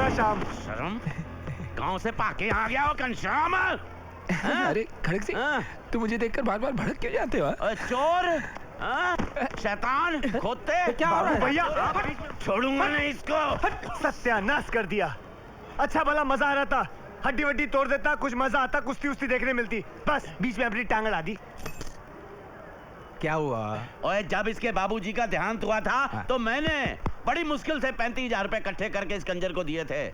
होगा श्याम। शर्म, गांव से पाके आ गया हो घनश्याम। अरे खड़क सिंह, तू मुझे देखकर बार बार भड़क क्यों जाते हो? चोर, शैतान, खोते, क्या हो रहा है? भैया छोड़ूंगा नहीं इसको। सत्यानाश कर दिया। अच्छा भला मजा आ रहा था, हड्डी वड्डी तोड़ देता, कुछ मजा आता, कुश्ती उस्ती देखने मिलती, बस बीच में अपनी टांग अड़ा दी। क्या हुआ? ओए, जब इसके बाबूजी का देहांत हुआ था तो मैंने बड़ी मुश्किल से 35,000 रुपए इकट्ठे करके इस कंजर को दिए थे।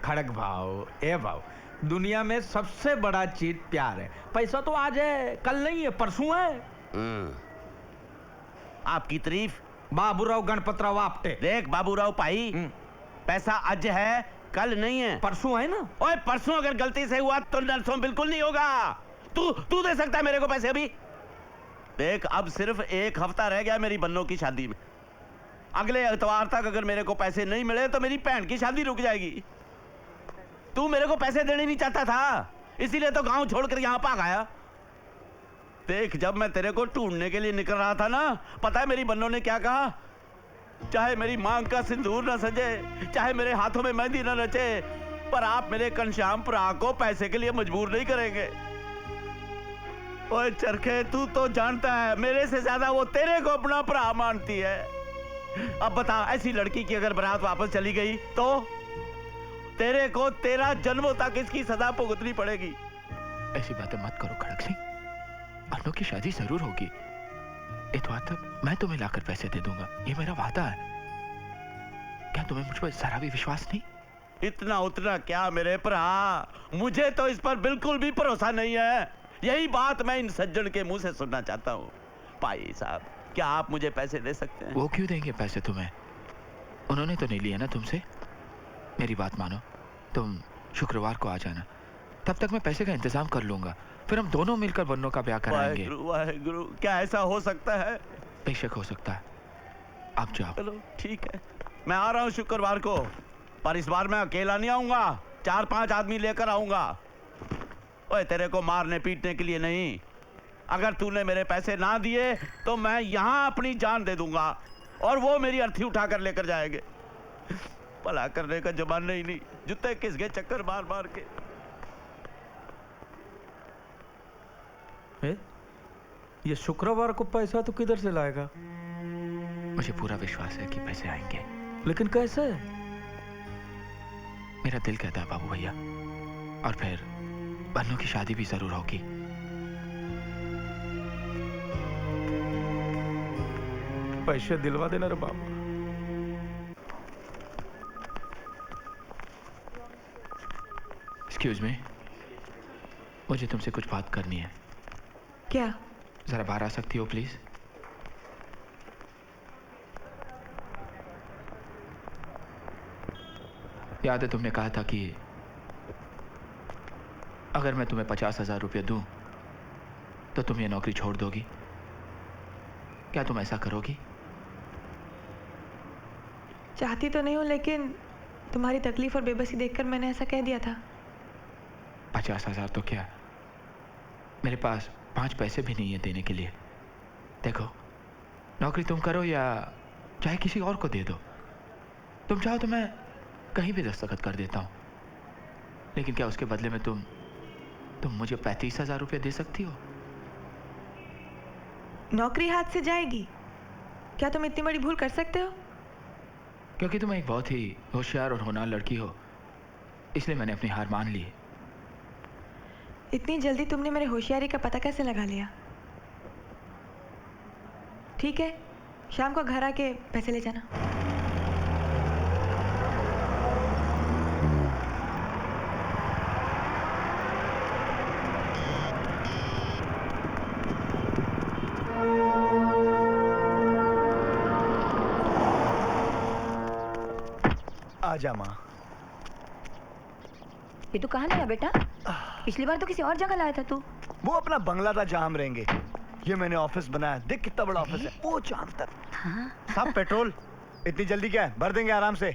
खड़क भाव, ए भाव, दुनिया में सबसे बड़ा चीज प्यार है। पैसा तो आज है, कल नहीं है, परसों है। आपकी तारीफ बाबूराव गणपतराव आपटे। देख बाबूराव भाई, पैसा आज है, कल नहीं है, परसों है ना। ओए, परसों अगर गलती से हुआ तो नरसों बिल्कुल नहीं होगा। तू दे सकता है मेरे को पैसे अभी? देख, अब सिर्फ 1 हफ्ता रह गया मेरी बन्नों की शादी में। अगले इतवार तक अगर मेरे को पैसे नहीं मिले तो मेरी बहन की शादी रुक जाएगी। तू मेरे को पैसे देने नहीं चाहता था, इसीलिए तो गांव छोड़कर यहां भाग आया। देख, जब मैं तेरे को ढूंढने के लिए निकल रहा था ना, पता है मेरी बन्नों ने क्या कहा? चाहे मेरी मांग का सिंदूर न सजे, चाहे मेरे हाथों में मेहंदी न रचे, पर आप मेरे घनश्याम भरा को पैसे के लिए मजबूर नहीं करेंगे। ओए चरखे, तू तो जानता है मेरे से ज्यादा वो तेरे को अपना भरा मानती है। अब बता, ऐसी लड़की की अगर बारात वापस चली गई तो तेरे को 13 जन्मों तक इसकी सजा भुगतनी पड़ेगी। ऐसी बातें मत करो खड़क सिंह, अन्नों की शादी जरूर होगी। इतवार तक मैं तुम्हें लाकर पैसे दे दूंगा, ये मेरा वादा है। क्या तुम्हें मुझ पर जरा भी विश्वास नहीं? इतना उतना क्या मेरे भरा, मुझे तो इस पर बिल्कुल भी भरोसा नहीं है। यही बात मैं इन सज्जन के मुंह से सुनना चाहता हूँ। भाई साहब, क्या आप मुझे पैसे दे सकते हैं? वो क्यों देंगे पैसे तुम्हें? उन्होंने तो नहीं लिया ना तुमसे। मेरी बात मानो, तुम शुक्रवार को आ जाना, तब तक मैं पैसे का इंतजाम कर लूंगा। फिर हम दोनों मिलकर बन्नों का ब्याह कराएंगे। वाहेगुरु, वाहेगुरु, क्या ऐसा हो सकता है? बेशक हो सकता है। आप जाओ। चलो ठीक है, मैं आ रहा हूँ शुक्रवार को, पर इस बार मैं अकेला नहीं आऊंगा, 4-5 आदमी लेकर आऊंगा। ओए, तेरे को मारने पीटने के लिए नहीं। अगर तूने मेरे पैसे ना दिए तो मैं यहां अपनी जान दे दूंगा और वो मेरी अर्थी उठाकर लेकर जाएंगे। भला करने का जमाना ही नहीं, जूते किसके चक्कर मार मार के। ये शुक्रवार को पैसा तो किधर से लाएगा? मुझे पूरा विश्वास है कि पैसे आएंगे। लेकिन कैसे? मेरा दिल कहता है बाबू भैया, और फिर बन्नों की शादी भी जरूर होगी। पैसे दिलवा देना रे बाबू। एक्सक्यूज मी, मुझे तुमसे कुछ बात करनी है। क्या? जरा बाहर आ सकती हो प्लीज? याद है तुमने कहा था कि अगर मैं तुम्हें 50,000 रुपये दूं तो तुम ये नौकरी छोड़ दोगी। क्या तुम ऐसा करोगी? चाहती तो नहीं हूं, लेकिन तुम्हारी तकलीफ और बेबसी देखकर मैंने ऐसा कह दिया था। 50,000 तो क्या, मेरे पास 5 पैसे भी नहीं है देने के लिए। देखो, नौकरी तुम करो या चाहे किसी और को दे दो, तुम चाहो तो मैं कहीं भी दस्तखत कर देता हूं, लेकिन क्या उसके बदले में तुम मुझे 35,000 रुपये दे सकती हो? नौकरी हाथ से जाएगी? क्या तुम इतनी बड़ी भूल कर सकते हो? क्योंकि तुम एक बहुत ही होशियार और होनहार लड़की हो, इसलिए मैंने अपनी हार मान ली है। इतनी जल्दी तुमने मेरे होशियारी का पता कैसे लगा लिया? ठीक है, शाम को घर आके पैसे ले जाना। आजा माँ। ये तू कहाँ लाया बेटा? पिछली बार तो किसी और जगह लाया था तू। वो अपना बंगला था जहाँ हम रहेंगे। ये मैंने ऑफिस बनाया, देख कितना बड़ा ऑफिस है, वो चांद तक। हाँ? सब पेट्रोल। इतनी जल्दी क्या है, भर देंगे आराम से।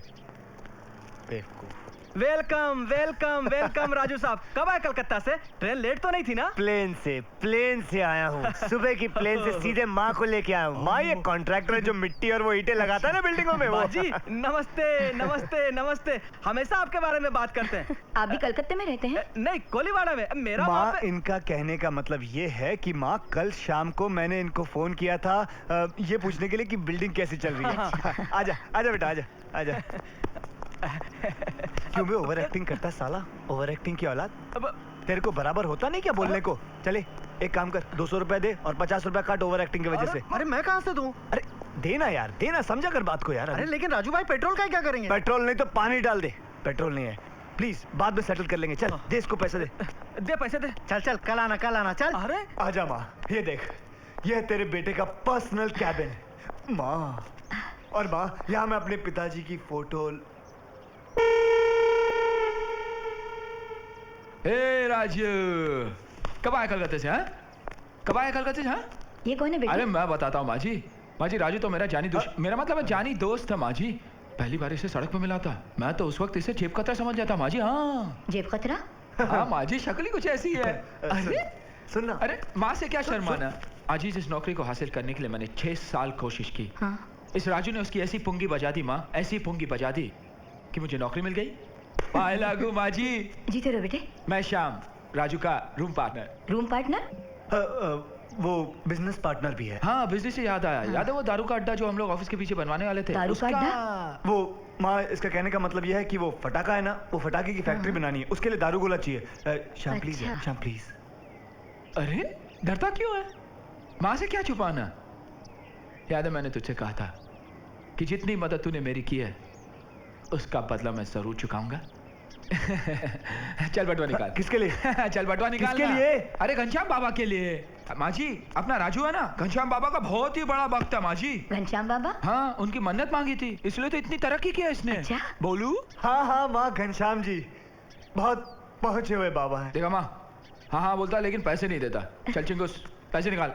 बेवकूफ। वेलकम वेलकम वेलकम राजू साहब। कब आए कलकत्ता से? ट्रेन लेट तो नहीं थी ना? प्लेन से आया हूँ। सुबह की प्लेन से सीधे माँ को लेके आया हूँ। माँ ये कॉन्ट्रैक्टर है जो मिट्टी और वो ईंटें लगाता है ना बिल्डिंगों में, वो। जी नमस्ते नमस्ते नमस्ते। हमेशा आपके बारे में बात करते हैं। आप भी कलकत्ते में रहते हैं? नहीं, कोलीवाड़ा में। मेरा माँ, वहाँ पे- इनका कहने का मतलब ये है कि माँ, कल शाम को मैंने इनको फोन किया था ये पूछने के लिए कि बिल्डिंग कैसी चल रही है। आजा आजा बेटा, आजा आजा। क्यों भी ओवर एक्टिंग करता है साला? ओवर एक्टिंग की औलाद। अब तेरे को बराबर होता नहीं क्या बोलने को? चले एक काम कर, 200 रुपए दे और 50 रुपए काट ओवर एक्टिंग की वजह से। अरे मैं कहाँ से दूं? अरे देना यार, देना, समझा कर बात को यार। अरे लेकिन राजू भाई पेट्रोल का क्या करेंगे? पेट्रोल नहीं तो पानी डाल दे। पेट्रोल नहीं है, प्लीज बाद में सेटल कर लेंगे। चल दे इसको पैसे दे। दे पैसे दे। चल चल, कल आना चल। अरे आजा माँ, ये देख, ये है तेरे बेटे का पर्सनल कैबिन। माँ, और माँ, यहाँ मैं अपने पिताजी की फोटो। ए राजू, कब आए कलकत्ते से? हाँ, कब आए कलकत्ते से? हाँ, ये कौन है बेटा? अरे मैं बताता हूँ माँ जी राजू तो मेरा जानी दोस्त, मेरा मतलब है जानी दोस्त था माँ जी। पहली बार इसे सड़क पे मिला था, मैं तो उस वक्त इसे जेब कतरा समझ जाता माँ जी। हाँ जेब खतरा? हाँ माँ जी, शक्ल ही कुछ ऐसी है। अरे सुनना, अरे माँ से क्या शर्माना। आज इस नौकरी को हासिल करने के लिए मैंने 6 साल कोशिश की। हाँ। इस राजू ने उसकी ऐसी पुंगी बजा दी माँ, ऐसी पुंगी बजा दी कि मुझे नौकरी मिल गई। पाए लागू माँ जी। जीते रहो बेटे। मैं श्याम, राजू का रूम पार्टनर। Room partner? वो बिजनेस पार्टनर भी है। हाँ, बिजनेस से याद आया। याद है वो दारू का अड्डा जो हम लोग ऑफिस के पीछे बनवाने वाले थे? दारू का उसका- अड्डा? वो माँ, इसका कहने का मतलब यह है कि वो फटाका है ना, वो फटाके की फैक्ट्री बनानी है, उसके लिए दारू गोला चाहिए। श्याम प्लीज, अच्छा। श्याम प्लीज। अरे डरता क्यों है? माँ से क्या छुपाना? याद है मैंने तुझसे कहा था कि जितनी मदद तूने मेरी की है उसका बदला मैं जरूर चुकाऊंगा। चल बटुआ निकाल। किसके लिए? चल बटुआ निकाल। किसके लिए? अरे घनश्याम बाबा के लिए। माँ जी, अपना राजू है ना, घनश्याम बाबा का बहुत ही बड़ा भक्त है माँ जी। घनश्याम बाबा? हाँ, उनकी मन्नत मांगी थी, इसलिए तो इतनी तरक्की की है इसने। अच्छा। बोलू? हाँ हाँ माँ, घनश्याम जी बहुत पहुंचे हुए बाबा हैं। देखा माँ, हाँ हाँ बोलता लेकिन पैसे नहीं देता। चल चिंगूस, पैसे निकाल।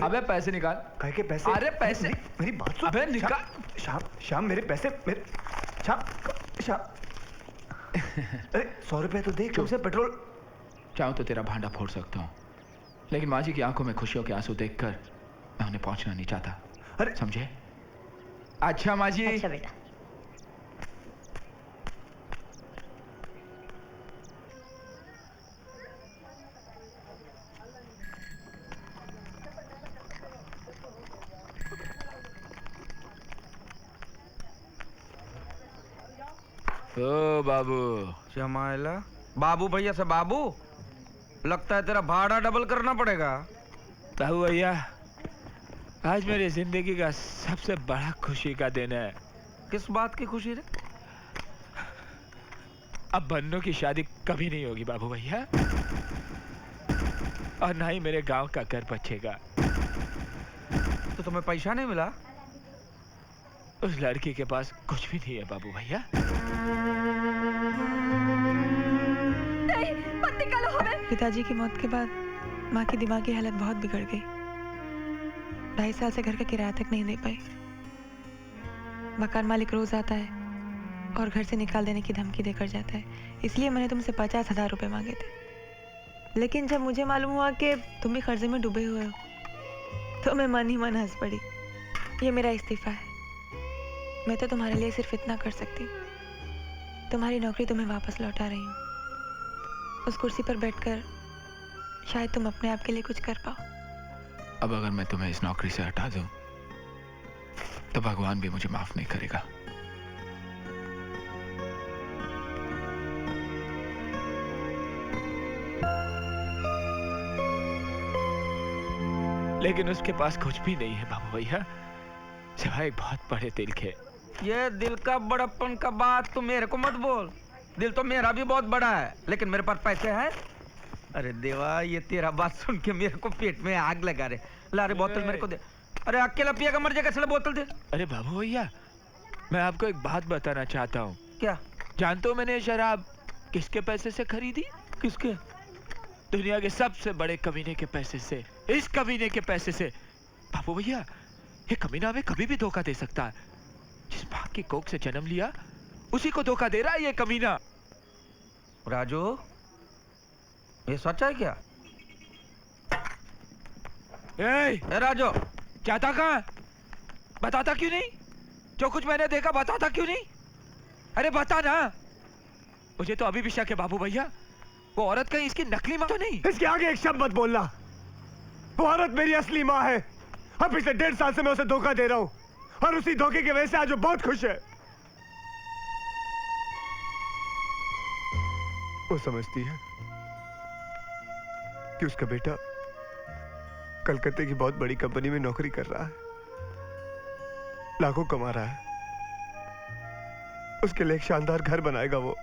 अबे पैसे निकाल। कहे के पैसे? अरे पैसे, मेरी बात सुन। अबे निकाल। श्याम, श्याम मेरे पैसे, मेरे श्याम, श्याम। अरे 100 रुपए तो दे, कम से पेट्रोल। चाहूं तो तेरा भांडा फोड़ सकता हूँ, लेकिन माँ जी की आंखों में खुशियों के आंसू देखकर मैं उन्हें पहुंचना नहीं चाहता। अरे समझे? अच्छा माँ जी। अच्छा बेटा। ओ बाबू। जमाइला बाबू भैया से बाबू, लगता है तेरा भाड़ा डबल करना पड़ेगा। बाबू भैया, आज मेरी जिंदगी का सबसे बड़ा खुशी का दिन है। किस बात की खुशी रे? अब बन्नू की शादी कभी नहीं होगी बाबू भैया, और ना ही मेरे गांव का घर बचेगा। तो तुम्हें पैसा नहीं मिला? उस लड़की के पास कुछ भी नहीं है बाबू भैया। नहीं, मत निकालो हमें। पिताजी की मौत के बाद माँ की दिमागी हालत बहुत बिगड़ गई। 2.5 साल से घर का किराया तक नहीं दे पाई। मकान मालिक रोज आता है और घर से निकाल देने की धमकी देकर जाता है। इसलिए मैंने तुमसे 50,000 रुपए मांगे थे, लेकिन जब मुझे मालूम हुआ कि तुम भी कर्जे में डूबे हुए हो तो मैं मन ही मन हंस पड़ी। ये मेरा इस्तीफा है। मैं तो तुम्हारे लिए सिर्फ इतना कर सकती हूँ, तुम्हारी नौकरी तुम्हें वापस लौटा रही हूँ। उस कुर्सी पर बैठकर शायद तुम अपने आप के लिए कुछ कर पाओ। अब अगर मैं तुम्हें इस नौकरी से हटा दूं तो भगवान भी मुझे माफ नहीं करेगा। लेकिन उसके पास कुछ भी नहीं है बाबू भैया, सिवाय एक बहुत बड़े दिल के। ये दिल का बड़प्पन का बात तो मेरे को मत बोल। दिल तो मेरा भी बहुत बड़ा है, लेकिन मेरे पास पैसे हैं। अरे देवा, ये तेरा बात सुन के मेरे को पेट में आग लगा रे। ला रे बोतल मेरे को दे। अरे अकेला पिएगा मर जाएगा, चलो बोतल दे। अरे बाबू भैया, मैं आपको एक बात बताना चाहता हूँ। क्या? जानते हो मैंने ये शराब किसके पैसे से खरीदी? किसके? दुनिया के सबसे बड़े कमीने के पैसे से, इस कमीने के पैसे से। बाबू भैया, ये कमीना हमें कभी भी धोखा दे सकता है। जिस माँ की कोख से जन्म लिया उसी को धोखा दे रहा है ये कमीना। राजू, ये सच है क्या? ए राजू, जाता कहाँ? बताता क्यों नहीं? जो कुछ मैंने देखा बताता क्यों नहीं? अरे बता ना। मुझे तो अभी भी शक है बाबू भैया, वो औरत कहीं इसकी नकली माँ तो नहीं? इसके आगे एक शब्द मत बोलना। वो औरत मेरी असली माँ है। अब पिछले 1.5 साल से मैं उसे धोखा दे रहा हूँ और उसी धोखे की वजह से आज वो बहुत खुश है। वो समझती है कि उसका बेटा कलकत्ते की बहुत बड़ी कंपनी में नौकरी कर रहा है, लाखों कमा रहा है, उसके लिए एक शानदार घर बनाएगा। वो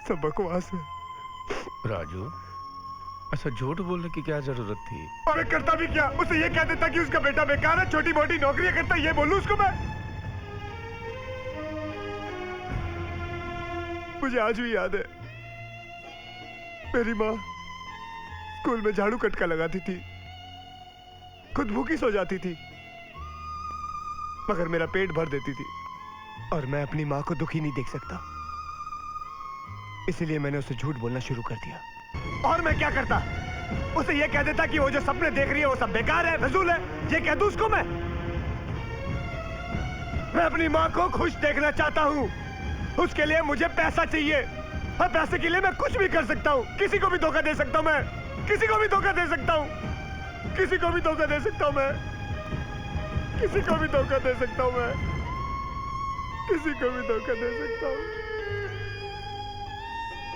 सब बकवास है। राजू, ऐसा झूठ बोलने की क्या जरूरत थी? और मैं करता भी क्या? उसे ये कह देता कि उसका बेटा बेकार है, छोटी मोटी नौकरियां करता, ये बोलूं उसको मैं? मुझे आज भी याद है, मेरी माँ स्कूल में झाड़ू कटका लगाती थी, खुद भूखी सो जाती थी, मगर मेरा पेट भर देती थी और मैं अपनी माँ को दुखी नहीं देख सकता। इसलिए मैंने उसे झूठ बोलना शुरू कर दिया। और मैं क्या करता? उसे यह कह देता कि वो जो सपने देख रही है वो सब बेकार है, फिजूल है। ये कह दूं उसको मैं अपनी माँ को खुश देखना चाहता हूँ। उसके लिए मुझे पैसा चाहिए और पैसे के लिए मैं कुछ भी कर सकता हूँ। किसी को भी धोखा दे सकता हूँ मैं, किसी को भी धोखा दे सकता हूँ, किसी को भी धोखा दे सकता हूँ मैं, किसी को भी धोखा दे सकता हूँ मैं, किसी को भी धोखा दे सकता हूँ,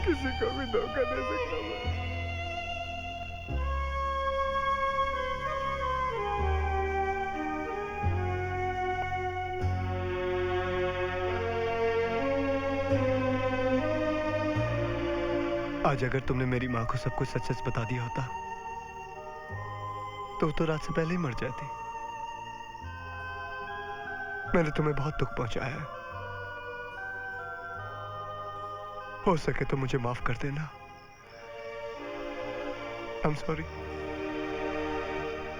किसी को भी धोखा दे सकता हूँ मैं। आज अगर तुमने मेरी माँ को सब कुछ सच सच बता दिया होता तो रात से पहले ही मर जाती। मैंने तुम्हें बहुत दुख पहुंचाया है। हो सके तो मुझे माफ कर देना। I'm sorry.